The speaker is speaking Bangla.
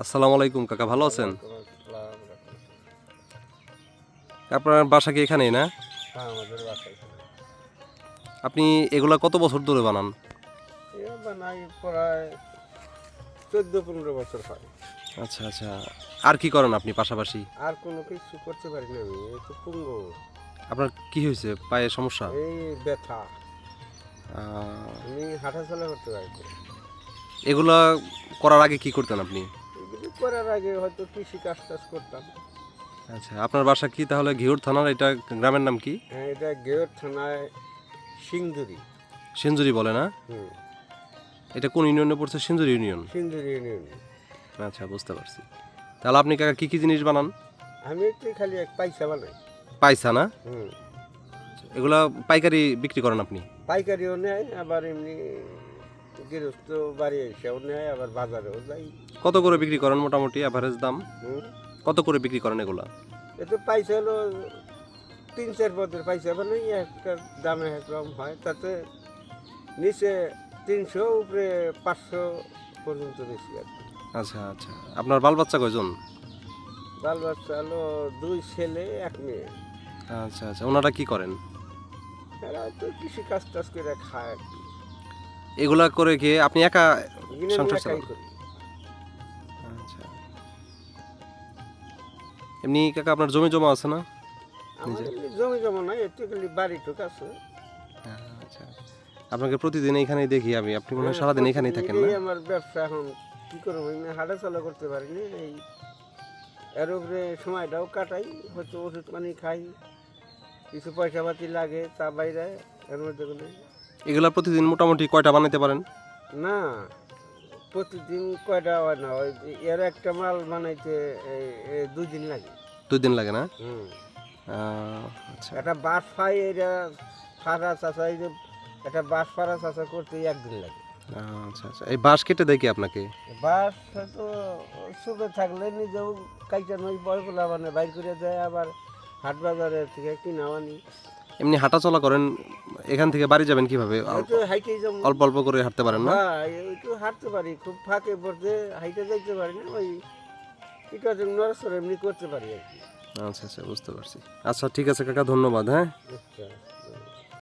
আসসালামু আলাইকুম কাকা, ভালো আছেন? আপনার বাসা কি এখানেই না? হ্যাঁ, আমাদের বাসায় আপনি এগুলা কত বছর ধরে বানান? বানাই প্রায় 14-15 বছর হয়। আচ্ছা আচ্ছা। আর কি করেন আপনি পাশাপাশি? আর কোনো কিছু করতে পারি না আমি, এই তো পুঙ্গু। আপনার কি হয়েছে, পায়ে সমস্যা? এই ব্যথা, আহ, আমি হাঁটাচলা করতে পারি না। এগুলা করার আগে কি করতেন আপনি? এগুলি করার আগে হয়তো কৃষি কাজ টাজ করতাম। আচ্ছা, আপনার বাসা কি তাহলে ঘিওর থানার, এটা গ্রামের নাম কি? হ্যাঁ, এটা গেয়র থানায় সিংদুরি। সিঞ্জুরি বলে না? হুম, এটা কোন ইউনিয়নে পড়ছে? সিঞ্জুরি ইউনিয়ন। সিংদুরি ইউনিয়ন। আচ্ছা, বুঝতে পারছি। তাহলে আপনি কাকা কি কি জিনিস বানান? আমি একটু খালি এক পয়সা বানাই। পাইসা না? হুম, এগুলা পাইকারি বিক্রি করেন আপনি? পাইকারিও নেয়, আবার এমনি গৃহস্থ বাড়ি এসেও নেয়, আবার বাজারেও যাই। কত করে বিক্রি করেন মোটামুটি অ্যাভারেজ দাম? হুম, কত করে বিক্রি করেন এগুলা? এতে পয়সা হলো 3-4 পদের পয়সা বানাই, একটা দামে একরকম হয়, তাতে নিচে 300, উপরে 500 পর্যন্ত বেশি আর কি। আচ্ছা আচ্ছা। আপনার বাল বাচ্চা কয়জন? বাল বাচ্চা হলো 2 ছেলে 1 মেয়ে। আচ্ছা আচ্ছা, ওনারা কি করেন? এরা তো কৃষি কাজ টাজ করে খায় আর কি। এগুলা করে কি আপনি একা এগুলো আমি সংসার একাই চালান? করি। আচ্ছা। এমনি কাকা আপনার জমি জমা আছে না? আমার নিজে? এমনি জমি জমা নাই, একটু খালি বাড়িটুক আছে। আচ্ছা। আপনাকে প্রতিদিন এইখানেই দেখি আমি, আপনি মনে হয় হ্যাঁ, সারাদিন এখানেই থাকেন না? প্রতিদিনই আমার ব্যবসা। এখন কি করবো, আমি হাঁটাচলা করতে পারিনি, এই এর উপরে সময়টাও কাটাই, হয়তো ওষুধ পানি খাই, কিছু পয়সা পাতি লাগে, তা বাইরে এর মধ্যে কোনো এগুলা প্রতিদিন মোটামুটি কয়টা বানাইতে পারেন? না। প্রতিদিন কয়টা হয় না, ওই এর একটা মাল বানাইতে 2 দিন লাগে। 2 দিন লাগে না? হুম, আচ্ছা একটা বাঁশ ফাই এটা ফাড়া চাষা, এই যে একটা বাঁশ ফাড়া চাষা করতে 1 দিন লাগে। আচ্ছা আচ্ছা। এই বাঁশ কেটে দেয় কি আপনাকে? বাঁশ তো শুকে থাকলে নিজেও কাইটা নই, বয়গুলা মানে বাইর করে দেয়, আবার হাট বাজারের থেকে কিনাও আনি। এমনি হাঁটা চলা করেন, এখান থেকে বাড়ি যাবেন কিভাবে? হয়তো হাইটেই যাবো। অল্প অল্প করে হাঁটতে পারেন না? হ্যাঁ, একটু হাঁটতে পারি, খুব ফাঁকে পড়তে হাইটে যাইতে পারি না, ওই এটা নড়াচড়া এমনি করতে পারি আর কি। আচ্ছা আচ্ছা, বুঝতে পারছি। আচ্ছা ঠিক আছে কাকা, ধন্যবাদ। হ্যাঁ। আচ্ছা।